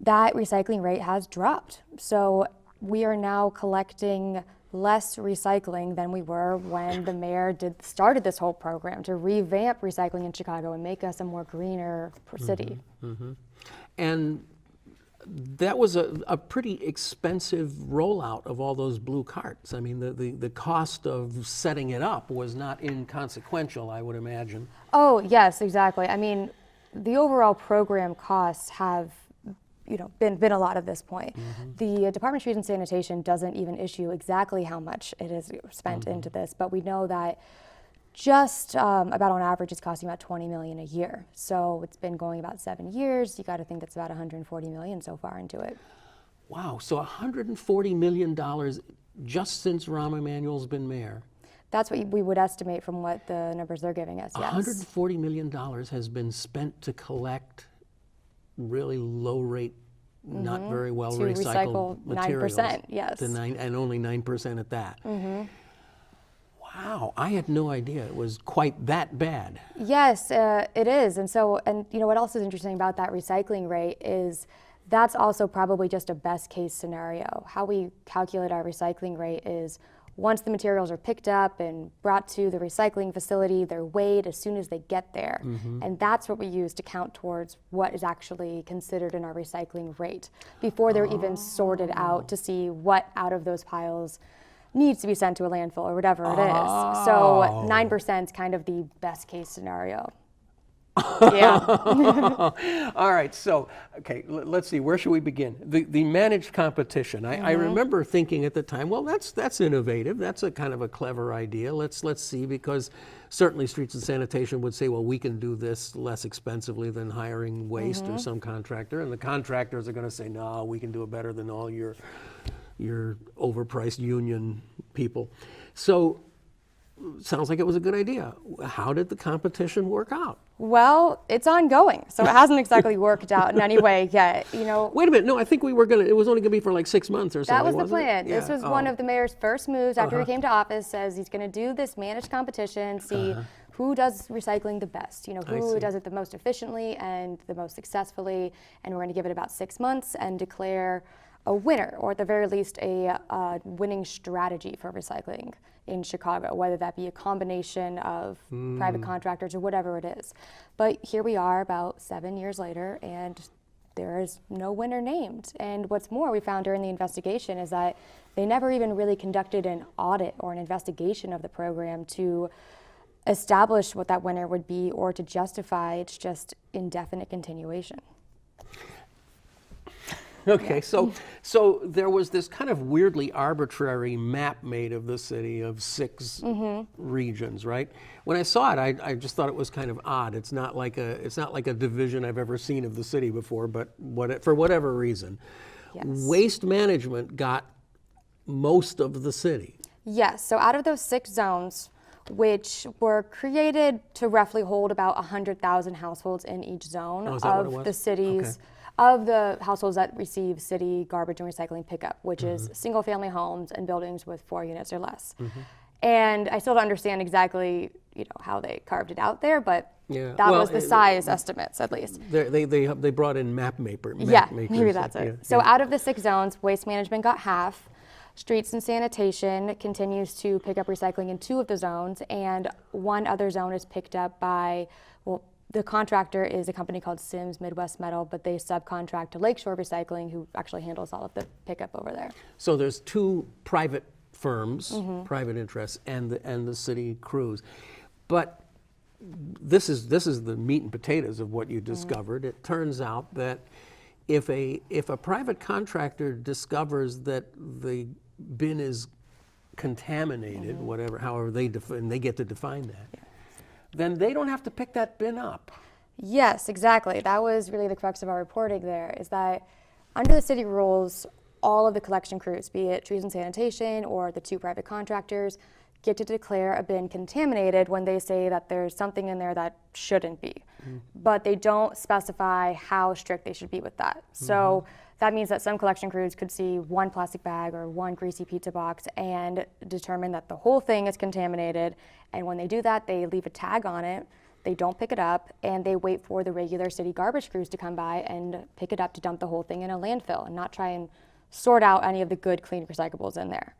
that recycling rate has dropped. So we are now collecting less recycling than we were when the mayor started this whole program to revamp recycling in Chicago and make us a more greener city. And that was a pretty expensive rollout of all those blue carts. I mean, the cost of setting it up was not inconsequential, I would imagine. Oh, yes, exactly. I mean, the overall program costs have been a lot at this point. The Department of Streets and Sanitation doesn't even issue exactly how much it is spent into this, but we know that just about on average it's costing about $20 million a year. So it's been going about 7 years. You got to think that's about $140 million so far into it. Wow, so $140 million just since Rahm Emanuel's been mayor. That's what we would estimate from what the numbers they're giving us, yes. $140 million has been spent to collect really low rate, not very well To recycled recycle materials. 9%, yes. And only 9% at that. Wow, I had no idea it was quite that bad. Yes, it is. And what else is interesting about that recycling rate is that's also probably just a best case scenario. How we calculate our recycling rate is once the materials are picked up and brought to the recycling facility, they're weighed as soon as they get there. And that's what we use to count towards what is actually considered in our recycling rate before they're even sorted out to see what out of those piles needs to be sent to a landfill or whatever it is. So 9% is kind of the best case scenario. Yeah. All right, so, okay, let's see, where should we begin? The managed competition. I remember thinking at the time, well, that's innovative. That's a kind of a clever idea. Let's see, because certainly Streets and Sanitation would say, well, we can do this less expensively than hiring waste or some contractor. And the contractors are going to say, no, we can do it better than all your overpriced union people. So, sounds like it was a good idea. How did the competition work out? Well, it's ongoing, so it hasn't exactly worked out in any way yet. Wait a minute, no, I think it was only gonna be for like 6 months or something, That was the wasn't it? plan. Yeah. This was one of the mayor's first moves after he came to office, says he's going to do this managed competition, see who does recycling the best, who does it the most efficiently and the most successfully, and we're going to give it about 6 months and declare a winner, or at the very least a winning strategy for recycling in Chicago, whether that be a combination of private contractors or whatever it is. But here we are about 7 years later, and there is no winner named. And what's more, we found during the investigation is that they never even really conducted an audit or an investigation of the program to establish what that winner would be or to justify its just indefinite continuation. Okay, so there was this kind of weirdly arbitrary map made of the city of 6 regions, right? When I saw it, I just thought it was kind of odd. It's not like a division I've ever seen of the city before, but for whatever reason, waste management got most of the city. Yes, so out of those 6 zones, which were created to roughly hold about 100,000 households in each zone of the cities. Of the households that receive city garbage and recycling pickup, which is single-family homes and buildings with 4 units or less. And I still don't understand exactly, how they carved it out there, but that was the size estimates, at least. They brought in map makers. Maybe that's it. So out of the 6 zones, waste management got half. Streets and Sanitation continues to pick up recycling in 2 of the zones, and 1 other zone is picked up by, the contractor is a company called Sims Midwest Metal, but they subcontract to Lakeshore Recycling, who actually handles all of the pickup over there. So there's 2 private firms, private interests, and the city crews. But this is the meat and potatoes of what you discovered. It turns out that if a private contractor discovers that the bin is contaminated, however they define, they get to define that, then they don't have to pick that bin up. Yes, exactly. That was really the crux of our reporting there, is that under the city rules, all of the collection crews, be it trees and sanitation or the 2 private contractors, get to declare a bin contaminated when they say that there's something in there that shouldn't be. But they don't specify how strict they should be with that. So that means that some collection crews could see 1 plastic bag or 1 greasy pizza box and determine that the whole thing is contaminated. And when they do that, they leave a tag on it. They don't pick it up, and they wait for the regular city garbage crews to come by and pick it up to dump the whole thing in a landfill and not try and sort out any of the good, clean recyclables in there.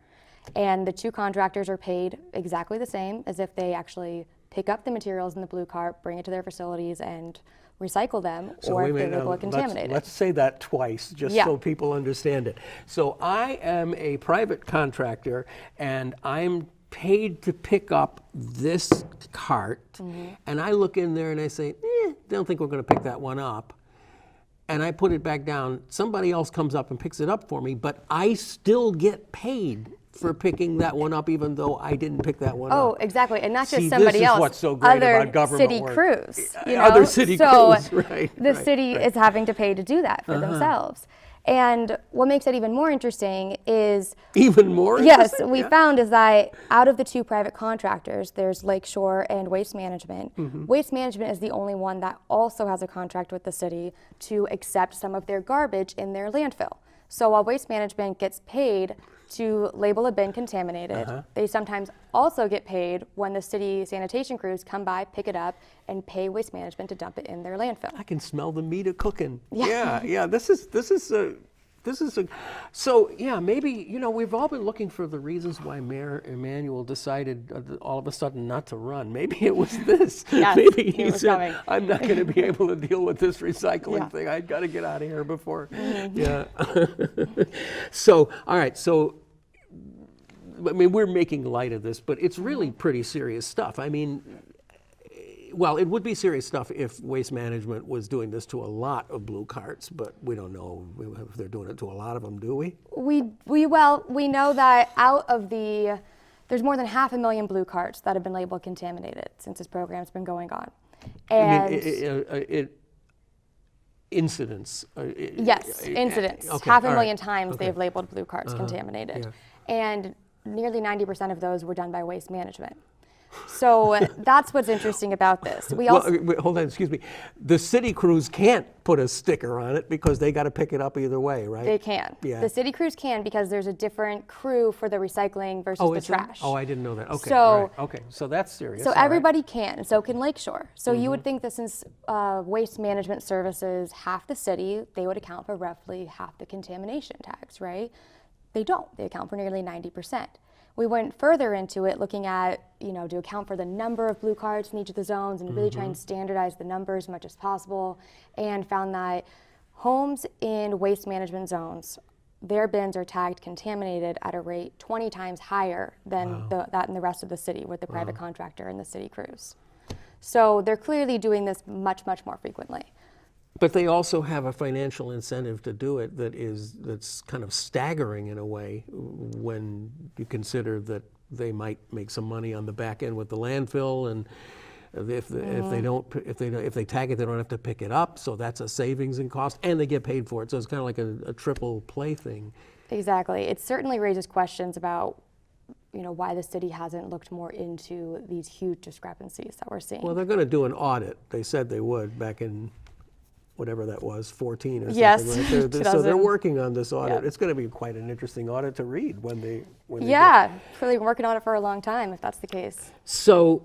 And the 2 contractors are paid exactly the same as if they actually pick up the materials in the blue cart, bring it to their facilities, and recycle them, or if they label it contaminated. Let's say that twice, just so people understand it. So I am a private contractor, and I'm paid to pick up this cart, and I look in there and I say, don't think we're going to pick that one up. And I put it back down. Somebody else comes up and picks it up for me, but I still get paid for picking that one up, even though I didn't pick that one up. Oh, exactly, and not just See, somebody this is else. what's so great other about government city work. crews. You know? Other city crews, right. The city is having to pay to do that for themselves. And what makes it even more interesting is... Even more Yes, interesting? we found is that out of the 2 private contractors, there's Lakeshore and Waste Management. Waste Management is the only one that also has a contract with the city to accept some of their garbage in their landfill. So while Waste Management gets paid to label a bin contaminated, they sometimes also get paid when the city sanitation crews come by, pick it up, and pay Waste Management to dump it in their landfill. I can smell the meat of cooking. Yeah. Yeah. This is so yeah. Maybe we've all been looking for the reasons why Mayor Emanuel decided all of a sudden not to run. Maybe it was this. Yes, Maybe he he was said, coming. "I'm not going to be able to deal with this recycling thing. I've got to get out of here before." Yeah. So all right. So I mean, we're making light of this, but it's really pretty serious stuff. I mean, well, it would be serious stuff if Waste Management was doing this to a lot of blue carts, but we don't know if they're doing it to a lot of them, do we? We know that out of there's more than 500,000 blue carts that have been labeled contaminated since this program's been going on. And incidents. Yes, incidents. Okay, 500,000 right. times Okay. they've labeled blue carts contaminated. And nearly 90% of those were done by Waste Management. So that's what's interesting about this. We also Wait, hold on, excuse me. The city crews can't put a sticker on it because they got to pick it up either way, right? They can. Yeah. The city crews can because there's a different crew for the recycling versus the is there? trash. Oh, I didn't know that. Okay, So- all right. Okay, so that's serious. So all right. everybody can, and so can Lakeshore. So you would think that since Waste Management services half the city, they would account for roughly half the contamination tax, right? They don't. They account for nearly 90%. We went further into it, looking at, to account for the number of blue carts in each of the zones and really try and standardize the numbers as much as possible, and found that homes in waste management zones, their bins are tagged contaminated at a rate 20 times higher than that in the rest of the city with the private contractor and the city crews. So they're clearly doing this much, much more frequently. But they also have a financial incentive to do it that's kind of staggering in a way when you consider that they might make some money on the back end with the landfill, and if they tag it, they don't have to pick it up, so that's a savings in cost, and they get paid for it. So it's kind of like a triple play thing. Exactly. It certainly raises questions about why the city hasn't looked more into these huge discrepancies that we're seeing. Well, they're going to do an audit. They said they would back in whatever that was, 14 or something. Yes, Right? So they're 2000. working on this audit. Yep. It's going to be quite an interesting audit to read when they Yeah, clearly been working on it for a long time, if that's the case. So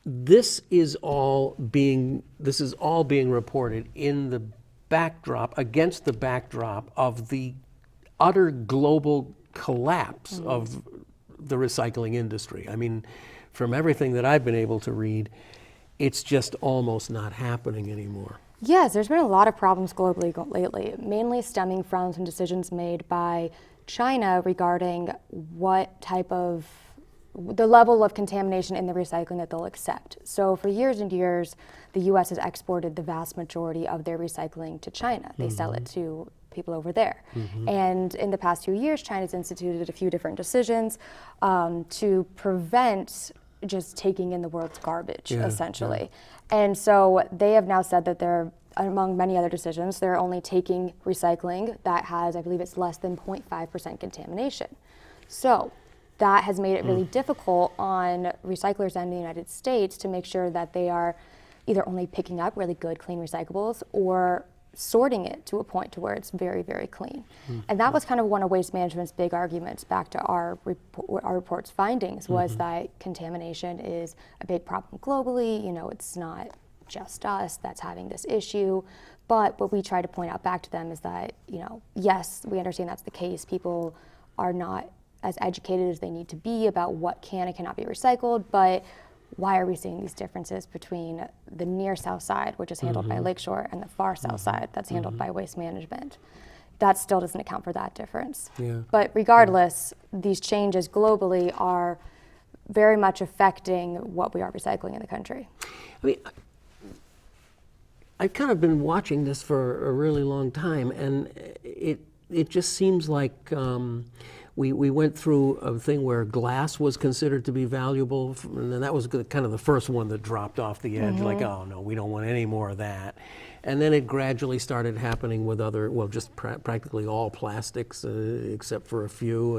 this is all being reported in the backdrop, against the backdrop of the utter global collapse of the recycling industry. I mean, from everything that I've been able to read, it's just almost not happening anymore. Yes, there's been a lot of problems globally lately, mainly stemming from some decisions made by China regarding what type of the level of contamination in the recycling that they'll accept. So for years and years, the U.S. has exported the vast majority of their recycling to China. They sell it to people over there. And in the past 2 years, China's instituted a few different decisions to prevent just taking in the world's garbage, essentially. And so they have now said that they're, among many other decisions, they're only taking recycling that has, I believe it's less than 0.5% contamination. So that has made it really difficult on recyclers in the United States to make sure that they are either only picking up really good, clean recyclables or sorting it to a point to where it's very, very clean. And that was kind of one of Waste Management's big arguments back to our report's findings, was that contamination is a big problem globally. You know, it's not just us that's having this issue. But what we try to point out back to them is that, you know, yes, we understand that's the case. People are not as educated as they need to be about what can and cannot be recycled, but why are we seeing these differences between the near south side, which is handled by Lakeshore, and the far south side that's handled by Waste Management? That still doesn't account for that difference. But regardless, these changes globally are very much affecting what we are recycling in the country. I mean, I've kind of been watching this for a really long time, and it just seems like we went through a thing where glass was considered to be valuable, and then that was kind of the first one that dropped off the edge, like, oh no, we don't want any more of that. And then it gradually started happening with other, well, just practically all plastics, except for a few,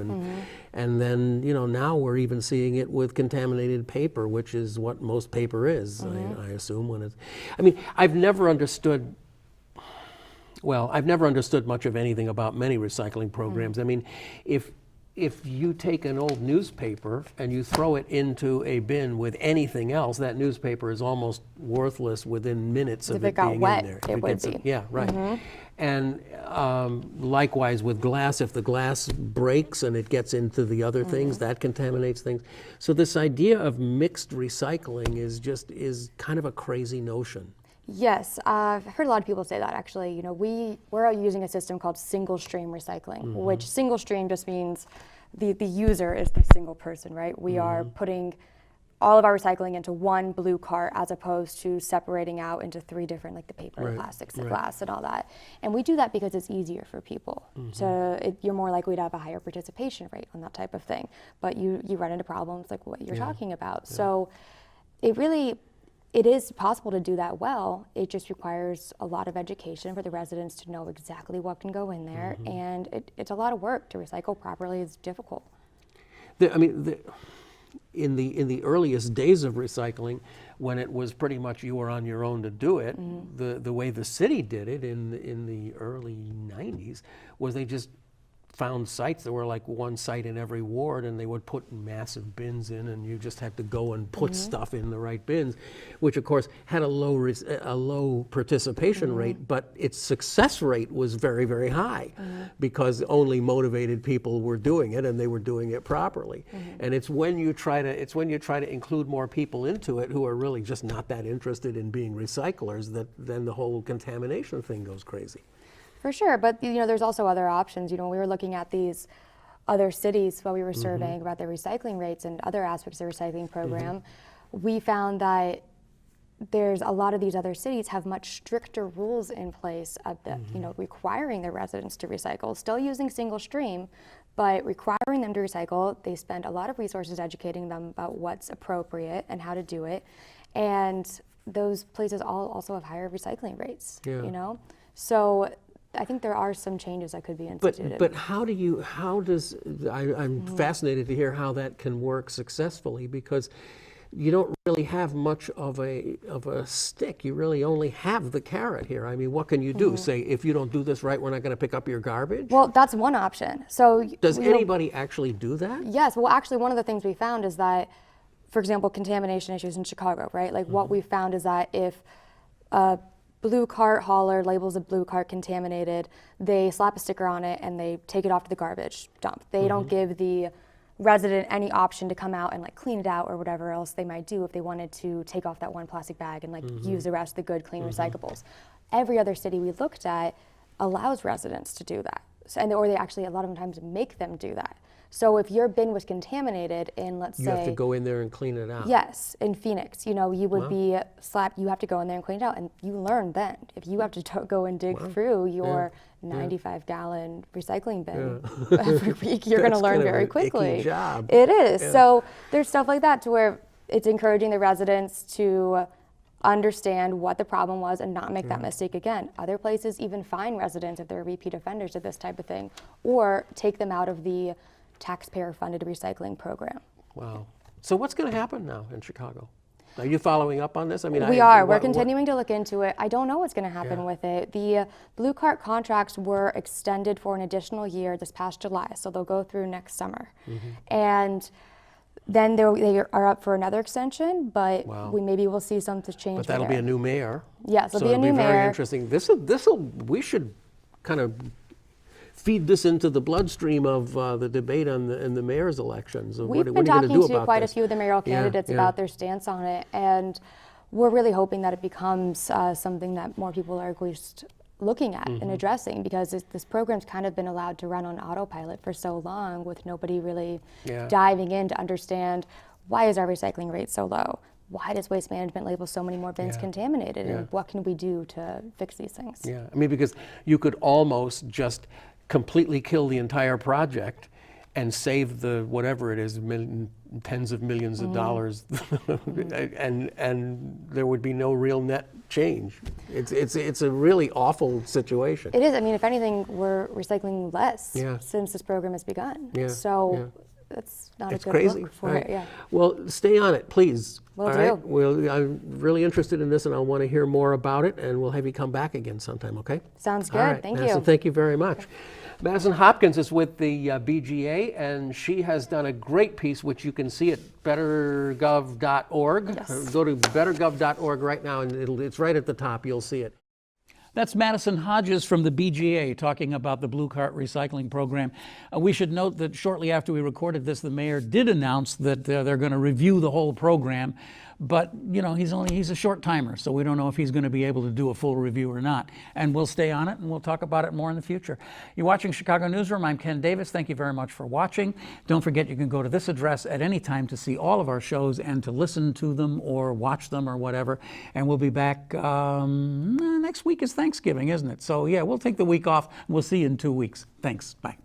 and then, you know, now we're even seeing it with contaminated paper, which is what most paper is, I assume, when it's, I mean, I've never understood much of anything about many recycling programs. I mean, if you take an old newspaper and you throw it into a bin with anything else, that newspaper is almost worthless within minutes of it being in there. It would be. Yeah, right. And likewise with glass, if the glass breaks and it gets into the other things, that contaminates things. So this idea of mixed recycling is kind of a crazy notion. Yes, I've heard a lot of people say that, actually. You know, we're using a system called single stream recycling, which single stream just means the user is the single person, right? We are putting all of our recycling into one blue cart as opposed to separating out into three different, like the paper, the plastics, the glass, and all that. And we do that because it's easier for people. So you're more likely to have a higher participation rate on that type of thing. But you run into problems like what you're talking about. So it is possible to do that well. It just requires a lot of education for the residents to know exactly what can go in there, and it's a lot of work to recycle properly. It's difficult. In the earliest days of recycling, when it was pretty much you were on your own to do it, the way the city did it in the early 90s was they just found sites that were like one site in every ward, and they would put massive bins in, and you just had to go and put stuff in the right bins, which of course had a low participation rate, but its success rate was very, very high because only motivated people were doing it, and they were doing it properly. And it's when you try to include more people into it who are really just not that interested in being recyclers that then the whole contamination thing goes crazy. For sure, but you know, there's also other options. You know, we were looking at these other cities while we were surveying about their recycling rates and other aspects of the recycling program. We found that there's a lot of these other cities have much stricter rules in place of the, you know, requiring their residents to recycle, still using single stream, but requiring them to recycle. They spend a lot of resources educating them about what's appropriate and how to do it. And those places all also have higher recycling rates, you know? So I think there are some changes that could be instituted. But I'm fascinated to hear how that can work successfully, because you don't really have much of a stick. You really only have the carrot here. I mean, what can you do? Say, if you don't do this right, we're not going to pick up your garbage? Well, that's one option. So does anybody actually do that? Yes. Well, actually, one of the things we found is that, for example, contamination issues in Chicago, right? Like what we found is that if a blue cart hauler labels a blue cart contaminated, they slap a sticker on it and they take it off to the garbage dump. They don't give the resident any option to come out and like clean it out or whatever else they might do if they wanted to take off that one plastic bag and like use the rest of the good, clean recyclables. Every other city we looked at allows residents to do that. So, or they actually a lot of times make them do that. So if your bin was contaminated in, let's say, You have to go in there and clean it out. yes, in Phoenix, you know, you would be slapped. You have to go in there and clean it out, and you learn then. If you have to go and dig through your 95-gallon recycling bin every week, you're going to That's learn kind of very an quickly. icky job. It is. So there's stuff like that to where it's encouraging the residents to understand what the problem was and not make that mistake again. Other places even fine residents if they're repeat offenders of this type of thing, or take them out of the taxpayer-funded recycling program. Wow. So what's going to happen now in Chicago? Are you following up on this? I mean, We are. We're continuing to look into it. I don't know what's going to happen with it. The Blue Cart contracts were extended for an additional year this past July, so they'll go through next summer. And then they are up for another extension, but maybe we'll see something change. But that'll be a new mayor. Yes, it'll so be a new very mayor. interesting. We should kind of feed this into the bloodstream of the debate on in the mayor's elections. Of We've what been are you going to talking do to about quite this? a few of the mayoral candidates about their stance on it, and we're really hoping that it becomes something that more people are at least looking at and addressing, because this program's kind of been allowed to run on autopilot for so long with nobody really diving in to understand, why is our recycling rate so low? Why does Waste Management label so many more bins contaminated? And what can we do to fix these things? Yeah, I mean, because you could almost just completely kill the entire project and save the whatever it is, tens of millions of dollars, and there would be no real net change. It's a really awful situation. It is. I mean, if anything, we're recycling less since this program has begun. So that's not It's a good crazy. look for it. Yeah. Well, stay on it, please. Will All do. right? Well, I'm really interested in this, and I want to hear more about it, and we'll have you come back again sometime, okay? Sounds good. All right, Thank Madison, you. thank you very much. Madison Hopkins is with the BGA, and she has done a great piece, which you can see at bettergov.org. Yes. Go to bettergov.org right now, and it's right at the top. You'll see it. That's Madison Hodges from the BGA talking about the Blue Cart recycling program. We should note that shortly after we recorded this, the mayor did announce that they're going to review the whole program. But, you know, he's a short timer, so we don't know if he's going to be able to do a full review or not. And we'll stay on it, and we'll talk about it more in the future. You're watching Chicago Newsroom. I'm Ken Davis. Thank you very much for watching. Don't forget, you can go to this address at any time to see all of our shows and to listen to them or watch them or whatever. And we'll be back next week is Thanksgiving, isn't it? So, yeah, we'll take the week off. We'll see you in 2 weeks. Thanks. Bye.